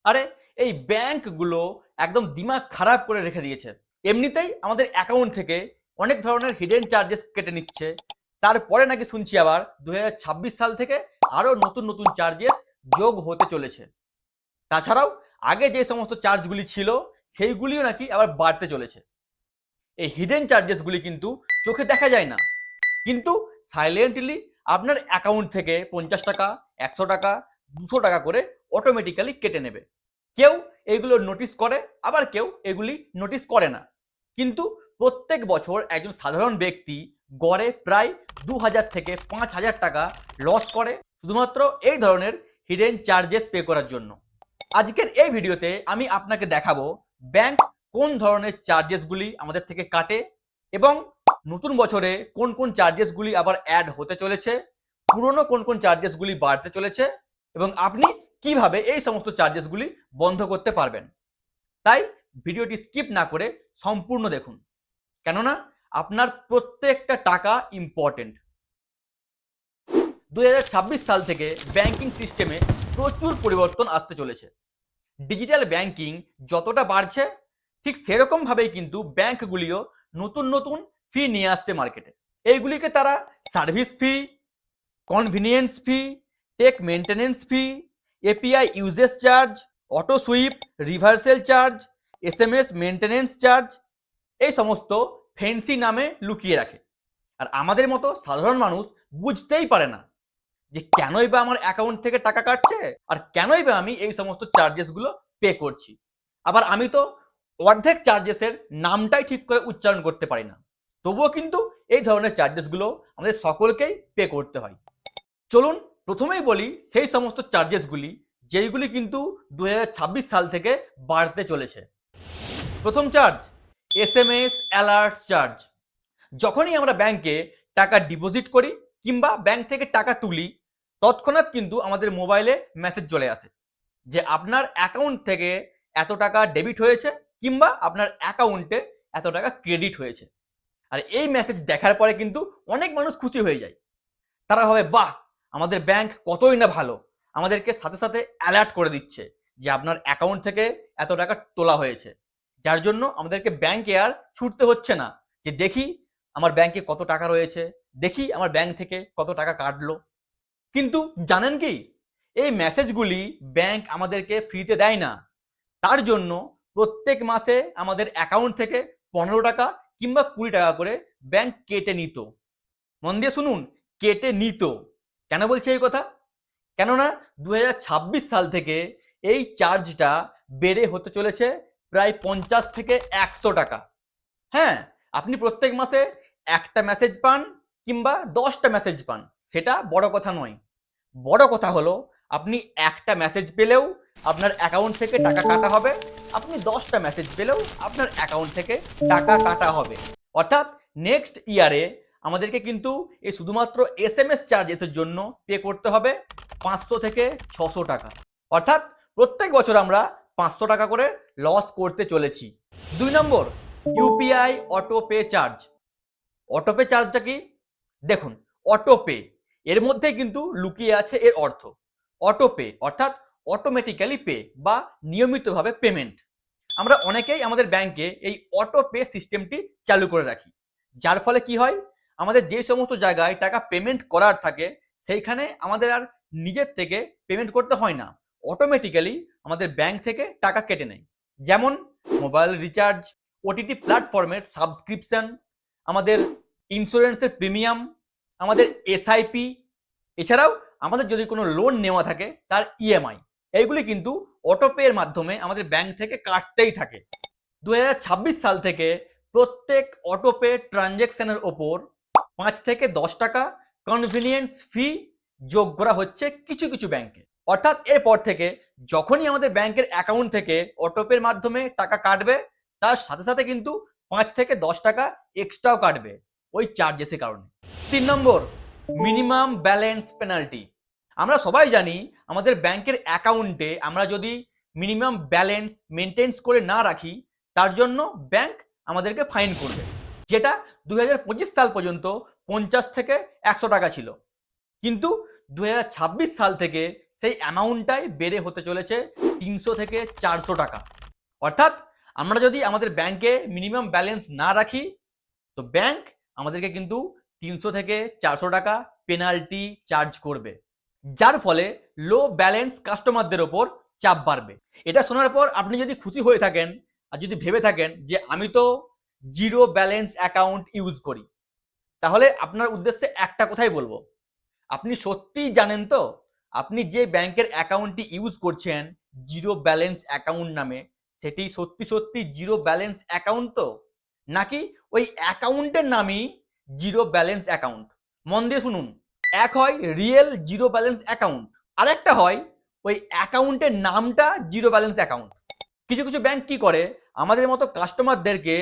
আরে এই ব্যাংকগুলো একদম দিমাগ খারাপ করে রেখে দিয়েছে। এমনিতেই আমাদের অ্যাকাউন্ট থেকে অনেক ধরনের হিডেন চার্জেস কেটে নিচ্ছে, তারপরে নাকি শুনছি আবার 2026 সাল থেকে আরো নতুন নতুন চার্জেস যোগ হতে চলেছে। তাছাড়াও আগে যে সমস্ত চার্জগুলি ছিল সেইগুলিও নাকি আবার বাড়তে চলেছে। এই হিডেন চার্জেসগুলি কিন্তু চোখে দেখা যায় না, কিন্তু সাইলেন্টলি আপনার অ্যাকাউন্ট থেকে 50 টাকা, 100 টাকা, 200 টাকা করে অটোমেটিক্যালি কেটে নেবে। কেউ এইগুলো নোটিস করে, আবার কেউ এগুলি নোটিস করে না। কিন্তু প্রত্যেক বছর একজন সাধারণ ব্যক্তি গড়ে প্রায় 2000 থেকে 5000 টাকা লস করে শুধুমাত্র এই ধরনের হিডেন চার্জেস পে করার জন্য। আজকের এই ভিডিওতে আমি আপনাকে দেখাবো ব্যাংক কোন ধরনের চার্জেসগুলি আমাদের থেকে কাটে এবং নতুন বছরে কোন কোন চার্জেসগুলি আবার অ্যাড হতে চলেছে, পুরনো কোন কোন চার্জেসগুলি বাড়তে চলেছে এবং আপনি কিভাবে এই সমস্ত চার্জেসগুলি বন্ধ করতে পারবেন। তাই ভিডিওটি স্কিপ না করে সম্পূর্ণ দেখুন, কেননা আপনার প্রত্যেকটা টাকা ইম্পর্টেন্ট। 2026 সাল থেকে ব্যাংকিং সিস্টেমে প্রচুর পরিবর্তন আসতে চলেছে। ডিজিটাল ব্যাংকিং যতটা বাড়ছে ঠিক সেরকমভাবেই কিন্তু ব্যাংকগুলিও নতুন নতুন ফি নিয়ে আসছে মার্কেটে। এইগুলিকে তারা service fee, convenience fee, tech maintenance fee, API usages charge, auto sweep, reversal charge, SMS maintenance charge, এই সমস্ত ফ্যান্সি নামে লুকিয়ে রাখে। আর আমাদের মতো সাধারণ মানুষ বুঝতেই পারে না যে কেনই বা আমার অ্যাকাউন্ট থেকে টাকা কাটছে আর কেনই বা আমি এই সমস্ত চার্জেসগুলো পে করছি। আবার আমি তো অর্ধেক চার্জেসের নামটাই ঠিক করে উচ্চারণ করতে পারি না, তবুও কিন্তু এই ধরনের চার্জেসগুলো আমাদের সকলকেই পে করতে হয়। চলুন প্রথমেই বলি সেই সমস্ত চার্জেসগুলি যেইগুলি কিন্তু 2026 সাল থেকে বাড়তে চলেছে। প্রথম চার্জ, এসএমএস অ্যালার্ট চার্জ। যখনই আমরা ব্যাংকে টাকা ডিপোজিট করি কিংবা ব্যাংক থেকে টাকা তুলি, তৎক্ষণাৎ কিন্তু আমাদের মোবাইলে মেসেজ চলে আসে যে আপনার অ্যাকাউন্ট থেকে এত টাকা ডেবিট হয়েছে কিংবা আপনার অ্যাকাউন্টে এত টাকা ক্রেডিট হয়েছে। আর এই মেসেজ দেখার পরে কিন্তু অনেক মানুষ খুশি হয়ে যায়। তারা ভাবে বাহ, আমাদের ব্যাংক কতই না ভালো, আমাদেরকে সাথে সাথে অ্যালার্ট করে দিচ্ছে যে আপনার অ্যাকাউন্ট থেকে এত টাকা তোলা হয়েছে, যার জন্য আমাদেরকে ব্যাংকে আর ছুটতে হচ্ছে না যে দেখি আমার ব্যাংকে কত টাকা রয়েছে, দেখি আমার ব্যাংক থেকে কত টাকা কাটলো। কিন্তু জানেন কি, এই মেসেজগুলি ব্যাংক আমাদেরকে ফ্রিতে দেয় না। তার জন্য প্রত্যেক মাসে আমাদের অ্যাকাউন্ট থেকে 15 টাকা কিংবা 20 টাকা করে ব্যাংক কেটে নিত। মন দিয়ে শুনুন, কেটে নিত। কেন বলছি এই কথা? কেননা 2026 সাল থেকে এই চার্জটা বেড়ে হতে চলেছে প্রায় 50 থেকে 100 টাকা। হ্যাঁ, আপনি প্রত্যেক মাসে একটা মেসেজ পান কিংবা 10টা মেসেজ পান, সেটা বড় কথা নয়। বড় কথা হলো আপনি একটা মেসেজ পেলেও আপনার অ্যাকাউন্ট থেকে টাকা কাটা হবে, আপনি 10টা মেসেজ পেলেও আপনার অ্যাকাউন্ট থেকে টাকা কাটা হবে। অর্থাৎ নেক্সট ইয়ারে আমাদেরকে কিন্তু এই শুধুমাত্র এসএমএস চার্জেসের জন্য পে করতে হবে 500 থেকে 600 টাকা। অর্থাৎ প্রত্যেক বছর আমরা 500 টাকা করে লস করতে চলেছি। 2 number, UPI auto pay charge. Auto pay চার্জটা কি? দেখুন, অটো পে এর মধ্যেই কিন্তু লুকিয়ে আছে এর অর্থ। অটো পে অর্থাৎ অটোমেটিক্যালি পে বা নিয়মিতভাবে পেমেন্ট। আমরা অনেকেই আমাদের ব্যাংকে এই অটো পে সিস্টেমটি চালু করে রাখি, যার ফলে কি হয়, আমাদের যে সমস্ত জায়গায় টাকা পেমেন্ট করার থাকে সেইখানে আমাদের আর নিজের থেকে পেমেন্ট করতে হয় না, অটোমেটিক্যালি আমাদের ব্যাংক থেকে টাকা কেটে নেয়। যেমন মোবাইল রিচার্জ, ওটিটি প্ল্যাটফর্মের সাবস্ক্রিপশন, আমাদের ইন্স্যুরেন্সের প্রিমিয়াম, আমাদের এসআইপি, এছাড়াও আমাদের যদি কোনো লোন নেওয়া থাকে তার ইএমআই, এইগুলি কিন্তু অটোপের মাধ্যমে আমাদের ব্যাংক থেকে কাটতেই থাকে। 2026 সাল থেকে প্রত্যেক অটোপে ট্রানজ্যাকশনের ওপর 5 থেকে 10 টাকা কনভিনিয়েন্স ফি যোগ করা হচ্ছে কিছু কিছু ব্যাংকে। অর্থাৎ এরপর থেকে যখনই আমাদের ব্যাংকের অ্যাকাউন্ট থেকে অটোপের মাধ্যমে টাকা কাটবে, তার সাথে সাথে কিন্তু 5 থেকে 10 টাকা এক্সট্রাও কাটবে ওই চার্জেসের কারণে। 3 নম্বর, মিনিমাম ব্যালেন্স পেনাল্টি। আমরা সবাই জানি আমাদের ব্যাংকের অ্যাকাউন্টে আমরা যদি মিনিমাম ব্যালেন্স মেনটেন করে না রাখি, তার জন্য ব্যাংক আমাদেরকে ফাইন করবে, যেটা 2025 সাল পর্যন্ত 50 থেকে 100 টাকা ছিল। কিন্তু 2026 সাল থেকে সেই অ্যামাউন্টটাই বেড়ে হতে চলেছে 300 থেকে 400 টাকা। অর্থাৎ আমরা যদি আমাদের ব্যাংকে মিনিমাম ব্যালেন্স না রাখি তো ব্যাংক আমাদেরকে কিন্তু 300 থেকে 400 টাকা পেনাল্টি চার্জ করবে, যার ফলে লো ব্যালেন্স কাস্টমারদের ওপর চাপ বাড়বে। এটা শোনার পর আপনি যদি খুশি হয়ে থাকেন আর যদি ভেবে থাকেন যে আমি তো জিরো ব্যালেন্স অ্যাকাউন্ট ইউজ করি, তাহলে আপনার উদ্দেশ্যে একটা কথাই বলবো, আপনি সত্যিই জানেন তো আপনি যে ব্যাংকের অ্যাকাউন্টটি ইউজ করছেন জিরো ব্যালেন্স অ্যাকাউন্ট নামে, সেটি সত্যি সত্যি জিরো ব্যালেন্স অ্যাকাউন্ট তো, নাকি ওই অ্যাকাউন্টের নামই জিরো ব্যালেন্স অ্যাকাউন্ট? মন দিয়ে শুনুন, এক হয় রিয়েল জিরো ব্যালেন্স অ্যাকাউন্ট, আর একটা হয় ওই অ্যাকাউন্টের নামটা জিরো ব্যালেন্স অ্যাকাউন্ট। কিছু কিছু ব্যাংক কি করে, আমাদের মতো কাস্টমারদেরকে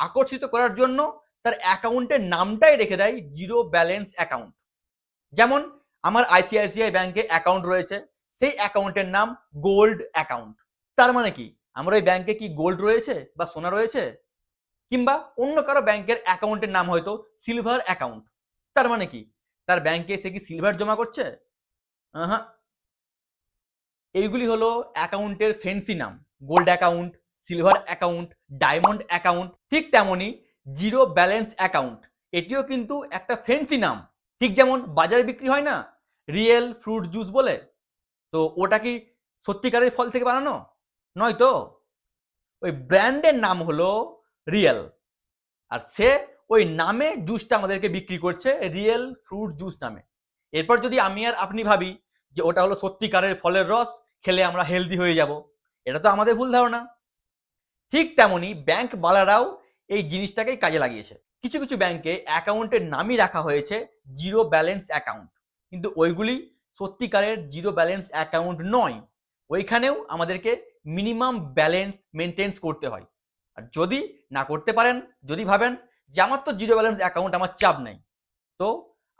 আকর্ষিত করার জন্য তার অ্যাকাউন্টের নামটাই রেখে দেয় জিরো ব্যালেন্স অ্যাকাউন্ট। যেমন আমার আইসিআইসিআই ব্যাংকে অ্যাকাউন্ট রয়েছে, সেই অ্যাকাউন্টের নাম গোল্ড অ্যাকাউন্ট। তার মানে কি আমার ওই ব্যাংকে কি গোল্ড রয়েছে বা সোনা রয়েছে? কিংবা অন্য কারো ব্যাংকের অ্যাকাউন্টের নাম হয়তো সিলভার অ্যাকাউন্ট, তার মানে কি তার ব্যাংকে সে কি সিলভার জমা করছে? হ্যাঁ, এইগুলি হলো অ্যাকাউন্টের ফেন্সি নাম। Gold account, silver account, diamond account, ঠিক তেমনই জিরো ব্যালেন্স অ্যাকাউন্ট এটিও কিন্তু একটা ফেন্সি নাম। ঠিক যেমন বাজারে বিক্রি হয় না রিয়েল ফ্রুট জুস বলে, তো ওটা কি সত্যিকারের ফল থেকে বানানো? নয় তো, ওই ব্র্যান্ডের নাম হলো রিয়েল, আর সে ওই নামে জুসটা আমাদেরকে বিক্রি করছে রিয়েল ফ্রুট জুস নামে। এরপর যদি আমি আর আপনি ভাবি যে ওটা হলো সত্যিকারের ফলের রস, খেলে আমরা হেলদি হয়ে যাব, এটা তো আমাদের ভুল ধারণা। ঠিক তেমনি ব্যাংক বালারাও এই জিনিসটাকেই কাজে লাগিয়েছে। কিছু কিছু ব্যাংকে অ্যাকাউন্টের নামই রাখা হয়েছে জিরো ব্যালেন্স অ্যাকাউন্ট, কিন্তু ওইগুলি সত্যিকারের জিরো ব্যালেন্স অ্যাকাউন্ট নয়। ওইখানেও আমাদেরকে মিনিমাম ব্যালেন্স মেনটেন্স করতে হয়। আর যদি না করতে পারেন, যদি ভাবেন যে আমার তো জিরো ব্যালেন্স অ্যাকাউন্ট, আমার চাপ নেই, তো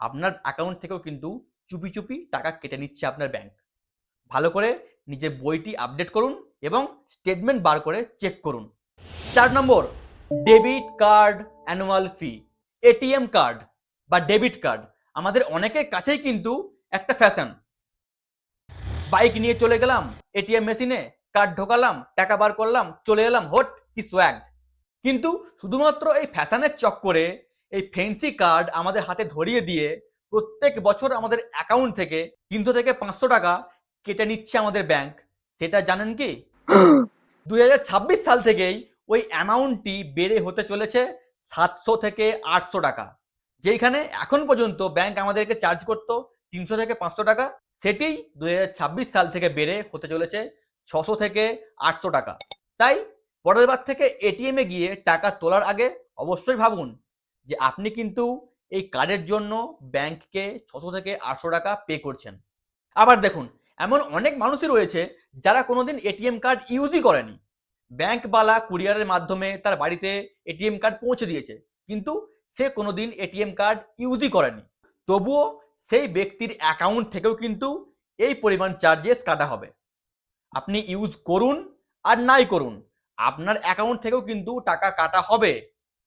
আপনার অ্যাকাউন্ট থেকেও কিন্তু চুপি চুপি টাকা কেটে নিচ্ছে আপনার ব্যাংক। ভালো করে নিজের বইটি আপডেট করুন এবং স্টেটমেন্ট বার করে চেক করুন। 4 নম্বর, ডেবিট কার্ড অ্যানুয়াল ফি। এটিএম কার্ড বা ডেবিট কার্ড আমাদের অনেকের কাছেই কিন্তু একটা ফ্যাশন। বাইক নিয়ে চলে গেলাম এটিএম মেশিনে, কার্ড ঢোকালাম, টাকা বার করলাম, চলে এলাম, হোট কি সোয়াগ। কিন্তু শুধুমাত্র এই ফ্যাশনের চক্করে এই ফেন্সি কার্ড আমাদের হাতে ধরিয়ে দিয়ে প্রত্যেক বছর আমাদের অ্যাকাউন্ট থেকে 300 থেকে 500 টাকা কেটে নিচ্ছে আমাদের ব্যাংক। সেটা জানেন কি? 2026 সাল থেকেই ওই অ্যামাউন্টটি বেড়ে হতে চলেছে 700 থেকে 800 টাকা। যেইখানে এখন পর্যন্ত ব্যাংক আমাদেরকে চার্জ করতো 300 থেকে 500 টাকা, সেটি 2026 সাল থেকে বেড়ে হতে চলেছে 600 থেকে 800 টাকা। তাই পরের বার থেকে এটিএমে গিয়ে টাকা তোলার আগে অবশ্যই ভাবুন যে আপনি কিন্তু এই কার্ডের জন্য ব্যাংককে 600 থেকে 800 টাকা পে করছেন। আবার দেখুন, এমন অনেক মানুষই রয়েছে যারা কোনোদিন এটিএম কার্ড ইউজই করেনি, ব্যাংকওয়ালা কুরিয়ারের মাধ্যমে তার বাড়িতে এটিএম কার্ড পৌঁছে দিয়েছে, কিন্তু সে কোনোদিন এটিএম কার্ড ইউজই করেনি, তবুও সেই ব্যক্তির অ্যাকাউন্ট থেকেও কিন্তু এই পরিমাণ চার্জেস কাটা হবে। আপনি ইউজ করুন আর নাই করুন, আপনার অ্যাকাউন্ট থেকেও কিন্তু টাকা কাটা হবে,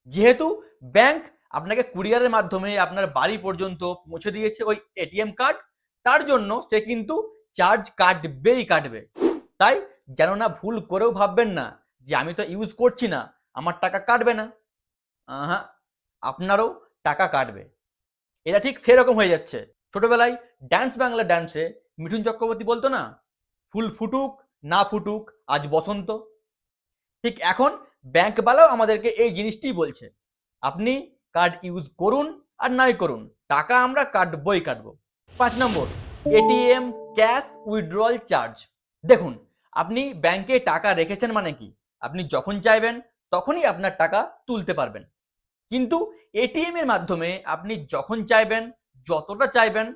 যেহেতু ব্যাংক আপনাকে কুরিয়ারের মাধ্যমে আপনার বাড়ি পর্যন্ত পৌঁছে দিয়েছে ওই এটিএম কার্ড, তার জন্য সে কিন্তু চার্জ কাটবেই কাটবে। তাই যেন না ভুল করেও ভাববেন না যে আমি তো ইউজ করছি না, আমার টাকা কাটবে না। হ্যাঁ, আপনারও টাকা কাটবে। এটা ঠিক সেরকম হয়ে যাচ্ছে ছোটবেলায় ডান্স বাংলা ডান্সে মিঠুন চক্রবর্তী বলতো না, ফুল ফুটুক না ফুটুক আজ বসন্ত। ঠিক এখন ব্যাংকওয়ালাও আমাদেরকে এই জিনিসটিই বলছে, আপনি কার্ড ইউজ করুন আর নাই করুন, টাকা আমরা কাটবই কাটবো। 5 নম্বর, এটিএম ক্যাশ উইথড্রল চার্জ। দেখুন, আপনি ব্যাংকে টাকা রেখেছেন মানে কি আপনি যখন চাইবেন তখনই আপনার টাকা তুলতে পারবেন, কিন্তু এটিএম এর মাধ্যমে আপনি যখন চাইবেন যতটা চাইবেন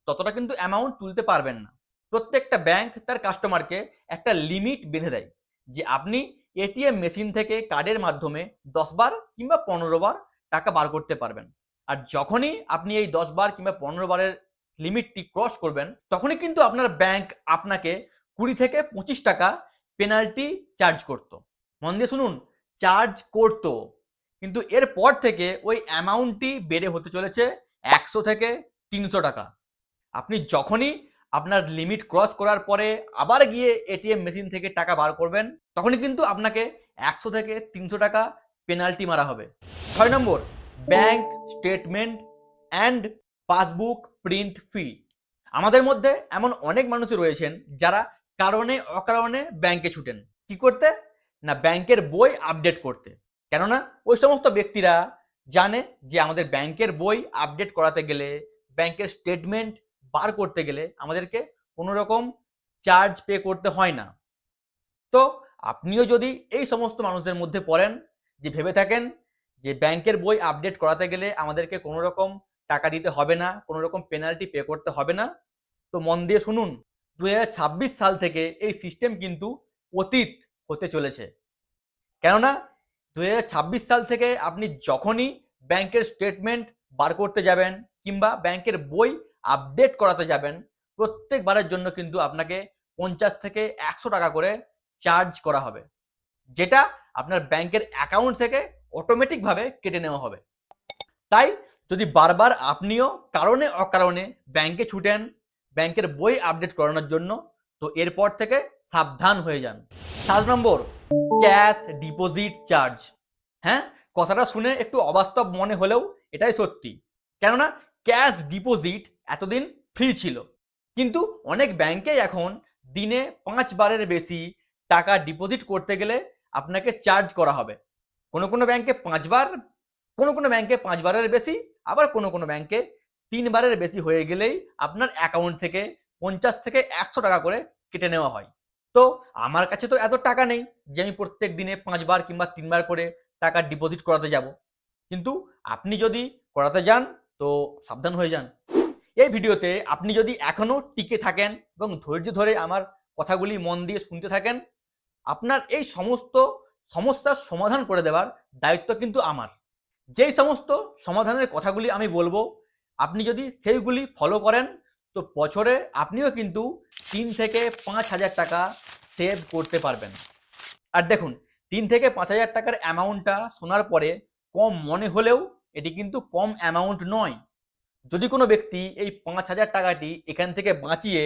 ততটা কিন্তু অ্যামাউন্ট তুলতে পারবেন না। প্রত্যেকটা ব্যাংক তার কাস্টমারকে একটা লিমিট বেঁধে দেয় যে আপনি এটিএম মেশিন থেকে কার্ডের মাধ্যমে 10 বার কিংবা 15 বার টাকা বার করতে পারবেন। আর যখনই আপনি এই 10 বার কিংবা 15 বারের লিমিটটি ক্রস করবেন তখনই কিন্তু আপনার ব্যাংক আপনাকে 20 থেকে 25 টাকা পেনাল্টি চার্জ করত। মন দিয়ে শুনুন, চার্জ করতো, কিন্তু এরপর থেকে ওই অ্যামাউন্টটি বেড়ে হতে চলেছে 100 থেকে 300 টাকা। আপনি যখনই আপনার লিমিট ক্রস করার পরে আবার গিয়ে এটিএম মেশিন থেকে টাকা বার করবেন, তখনই কিন্তু আপনাকে 100 থেকে 300 টাকা পেনাল্টি মারা হবে। 6 number, bank statement and passbook print fee. আমাদের মধ্যে এমন অনেক মানুষই রয়েছেন যারা কারণে অকারণে ব্যাংকে ছুটেন। কি করতে? না, ব্যাংকের বই আপডেট করতে। কেননা ওই সমস্ত ব্যক্তিরা জানে যে আমাদের ব্যাংকের বই আপডেট করাতে গেলে, ব্যাংকের স্টেটমেন্ট বার করতে গেলে আমাদেরকে কোনো রকম চার্জ পে করতে হয় না। তো আপনিও যদি এই সমস্ত মানুষদের মধ্যে পড়েন যে ভেবে থাকেন যে ব্যাংকের বই আপডেট করাতে গেলে আমাদেরকে কোনো রকম টাকা দিতে হবে না, কোনো রকম পেনাল্টি পে করতে হবে না, তো মন দিয়ে শুনুন, 2026 সাল থেকে এই সিস্টেম কিন্তু অতীত হতে চলেছে। কেননা 2026 সাল থেকে আপনি যখনই ব্যাংকের স্টেটমেন্ট বার করতে যাবেন কিংবা ব্যাংকের বই আপডেট করাতে যাবেন, প্রত্যেকবারের জন্য কিন্তু আপনাকে 50 থেকে 100 টাকা করে চার্জ করা হবে, যেটা আপনার ব্যাংকের অ্যাকাউন্ট থেকে অটোমেটিকভাবে কেটে নেওয়া হবে। তাই যদি বারবার আপনিও কারণে অকারণে ব্যাংকে ছুটেন ব্যাংকের বই আপডেট করানোর জন্য, তো এরপর থেকে সাবধান হয়ে যান। 7 নম্বর, ক্যাশ ডিপোজিট চার্জ। হ্যাঁ, কথাটা শুনে একটু অবাস্তব মনে হলেও এটাই সত্যি। কেননা ক্যাশ ডিপোজিট এতদিন ফ্রি ছিল, কিন্তু অনেক ব্যাংকে এখন দিনে 5 বারের বেশি টাকা ডিপোজিট করতে গেলে আপনাকে চার্জ করা হবে। কোনো কোনো ব্যাংকে 5 বার, কোনো কোনো ব্যাংকে 5 বারের বেশি, আবার কোনো কোনো ব্যাংকে 3 বারের বেশি হয়ে গেলেই আপনার অ্যাকাউন্ট থেকে 50 থেকে 100 টাকা করে কেটে নেওয়া হয়। তো আমার কাছে তো এত টাকা নেই যে আমি প্রত্যেক দিনে 5 বার কিংবা 3 বার করে টাকা ডিপোজিট করাতে যাব, কিন্তু আপনি যদি করাতে যান তো সাবধান হয়ে যান। এই ভিডিওতে আপনি যদি এখনো টিকে থাকেন এবং ধৈর্য ধরে আমার কথাগুলি মন দিয়ে শুনতে থাকেন, আপনার এই সমস্ত সমস্যার সমাধান করে দেওয়ার দায়িত্ব কিন্তু আমার। যেই সমস্ত সমাধানের কথাগুলি আমি বলবো, আপনি যদি সেইগুলি ফলো করেন, তো বছরে আপনিও কিন্তু 3 থেকে 5,000 টাকা সেভ করতে পারবেন। আর দেখুন, 3 থেকে 5,000 টাকার অ্যামাউন্টটা শোনার পরে কম মনে হলেও এটি কিন্তু কম অ্যামাউন্ট নয়। যদি কোনো ব্যক্তি এই 5,000 টাকাটি এখান থেকে বাঁচিয়ে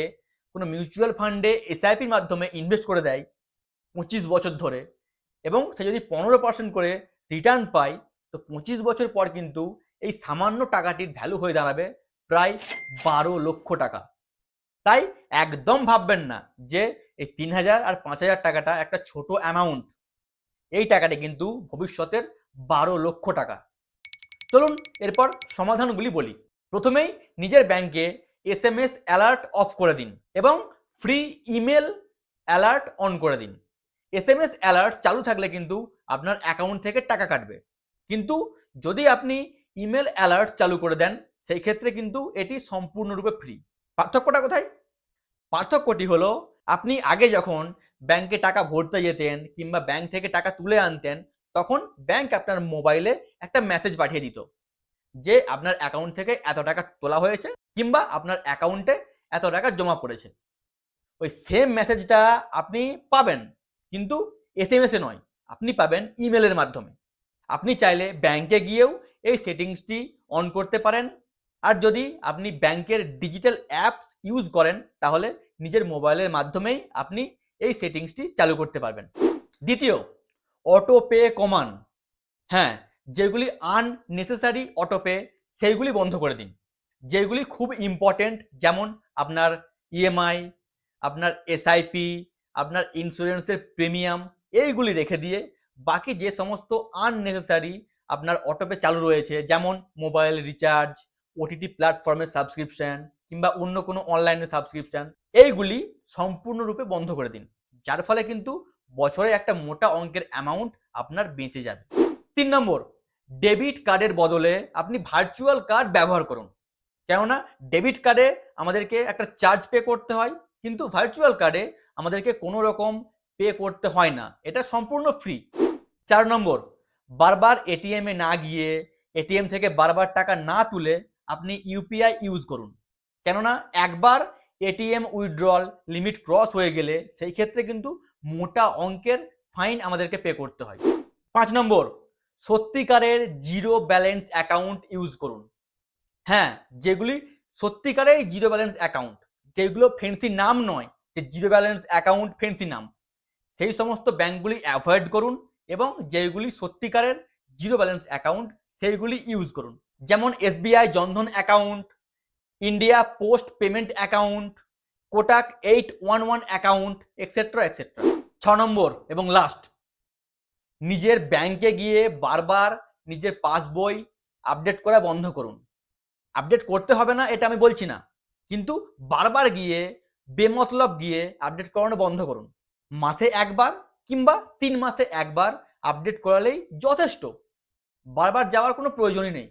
কোনো মিউচুয়াল ফান্ডে এসআইপির মাধ্যমে ইনভেস্ট করে দেয় 25 বছর ধরে, এবং সে যদি 15% করে রিটার্ন পায়, তো 25 বছর পর কিন্তু এই সামান্য টাকাটির ভ্যালু হয়ে দাঁড়াবে প্রায় 12 লক্ষ টাকা। তাই একদম ভাববেন না যে এই 3,000 আর 5,000 টাকাটা একটা ছোট অ্যামাউন্ট। এই টাকাটি কিন্তু ভবিষ্যতের 12 লক্ষ টাকা। চলুন এরপর সমাধানগুলি বলি। প্রথমেই নিজের ব্যাংকে SMS অ্যালার্ট অফ করে দিন এবং ফ্রি ইমেল অ্যালার্ট অন করে দিন। SMS অ্যালার্ট চালু থাকলে কিন্তু আপনার অ্যাকাউন্ট থেকে টাকা কাটবে, কিন্তু যদি আপনি ইমেল অ্যালার্ট চালু করে দেন সেই ক্ষেত্রে কিন্তু এটি সম্পূর্ণরূপে ফ্রি। পার্থক্যটা কোথায়? পার্থক্যটি হলো, আপনি আগে যখন ব্যাংকে টাকা ভরতে যেতেন কিংবা ব্যাংক থেকে টাকা তুলে আনতেন, তখন ব্যাংক আপনার মোবাইলে একটা মেসেজ পাঠিয়ে দিত যে আপনার অ্যাকাউন্ট থেকে এত টাকা তোলা হয়েছে কিংবা আপনার অ্যাকাউন্টে এত টাকা জমা পড়েছে। ওই সেম মেসেজটা আপনি পাবেন, কিন্তু SMS এ নয়, আপনি পাবেন ইমেলের মাধ্যমে। আপনি চাইলে ব্যাংকে গিয়েও এই সেটিংসটি অন করতে পারেন। আর যদি আপনি ব্যাংকের ডিজিটাল অ্যাপস ইউজ করেন, তাহলে নিজের মোবাইলের মাধ্যমেই আপনি এই সেটিংসটি চালু করতে পারবেন। দ্বিতীয়, অটো পে কমান। হ্যাঁ, যেগুলি আননেসেসারি অটোপে সেইগুলি বন্ধ করে দিন। যেগুলি খুব ইম্পর্টেন্ট, যেমন আপনার EMI, আপনার SIP, আপনার ইন্স্যুরেন্সের প্রিমিয়াম, এইগুলি রেখে দিয়ে বাকি যে সমস্ত আননেসেসারি আপনার অটোপে চালু রয়েছে, যেমন মোবাইল রিচার্জ, OTT প্ল্যাটফর্মের সাবস্ক্রিপশন কিংবা অন্য কোনো অনলাইনে সাবস্ক্রিপশন, এইগুলি সম্পূর্ণরূপে বন্ধ করে দিন। যার ফলে কিন্তু বছরে একটা মোটা অঙ্কের অ্যামাউন্ট আপনার বেঁচে যাবে। 3 নম্বর, ডেবিট কার্ডের বদলে আপনি ভার্চুয়াল কার্ড ব্যবহার করুন। কেননা ডেবিট কার্ডে আমাদেরকে একটা চার্জ পে করতে হয়, কিন্তু ভার্চুয়াল কার্ডে আমাদেরকে কোনো রকম পে করতে হয় না, এটা সম্পূর্ণ ফ্রি। 4 নম্বর, বারবার এটিএমে না গিয়ে, এটিএম থেকে বারবার টাকা না তুলে আপনি UPI ইউজ করুন। কেননা একবার এটিএম উইথড্রল লিমিট ক্রস হয়ে গেলে সেই ক্ষেত্রে কিন্তু মোটা অঙ্কের ফাইন আমাদেরকে পে করতে হয়। 5 নম্বর, সত্যিকারের জিরো ব্যালেন্স অ্যাকাউন্ট ইউজ করুন। হ্যাঁ, যেগুলি সত্যিকারের জিরো ব্যালেন্স অ্যাকাউন্ট, যেগুলো ফেন্সি নাম নয়, যে জিরো ব্যালেন্স অ্যাকাউন্ট ফেন্সি নাম, সেই সমস্ত ব্যাঙ্কগুলি অ্যাভয়েড করুন এবং যেগুলি সত্যিকারের জিরো ব্যালেন্স অ্যাকাউন্ট সেইগুলি ইউজ করুন। যেমন SBI Jan Dhan account, India post payment account, Kotak 811 account, etcetera etcetera. 6 নম্বর এবং লাস্ট, নিজের ব্যাংকে গিয়ে বারবার নিজের পাসবই আপডেট করা বন্ধ করুন। আপডেট করতে হবে না এটা আমি বলছি না, কিন্তু বারবার গিয়ে বেমতলব গিয়ে আপডেট করানো বন্ধ করুন। মাসে একবার কিংবা 3 মাসে একবার আপডেট করালেই যথেষ্ট, বারবার যাওয়ার কোনো প্রয়োজনই নেই।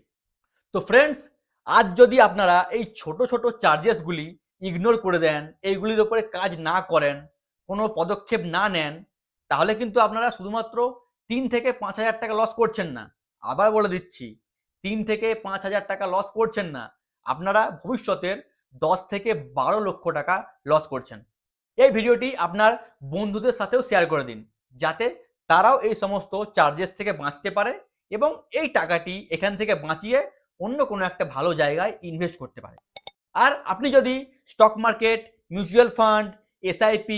তো ফ্রেন্ডস, আজ যদি আপনারা এই ছোট ছোট চার্জেসগুলি ইগনোর করে দেন, এইগুলির ওপরে কাজ না করেন, কোনো পদক্ষেপ না নেন, তাহলে কিন্তু আপনারা শুধুমাত্র 3 থেকে 5,000 টাকা লস করছেন না। আবার বলে দিচ্ছি, 3 থেকে 5,000 টাকা লস করছেন না, আপনারা ভবিষ্যতের 10 থেকে 12 লক্ষ টাকা লস করছেন। এই ভিডিওটি আপনার বন্ধুদের সাথেও শেয়ার করে দিন, যাতে তারাও এই সমস্ত চার্জেস থেকে বাঁচতে পারে এবং এই টাকাটি এখান থেকে বাঁচিয়ে অন্য কোনো একটা ভালো জায়গায় ইনভেস্ট করতে পারে। আর আপনি যদি stock market, mutual fund, SIP,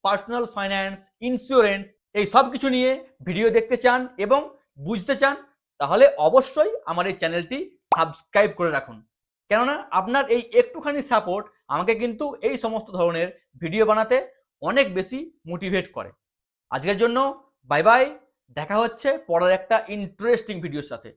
personal finance, insurance এই সব কিছু নিয়ে ভিডিও দেখতে চান এবং বুঝতে চান, তাহলে অবশ্যই আমার এই চ্যানেলটি সাবস্ক্রাইব করে রাখুন। কেননা আপনার এই একটুখানি সাপোর্ট আমাকে কিন্তু এই সমস্ত ধরনের ভিডিও বানাতে অনেক বেশি মোটিভেট করে। আজকের জন্য বাই বাই, দেখা হচ্ছে পরের একটা ইন্টারেস্টিং ভিডিওর সাথে।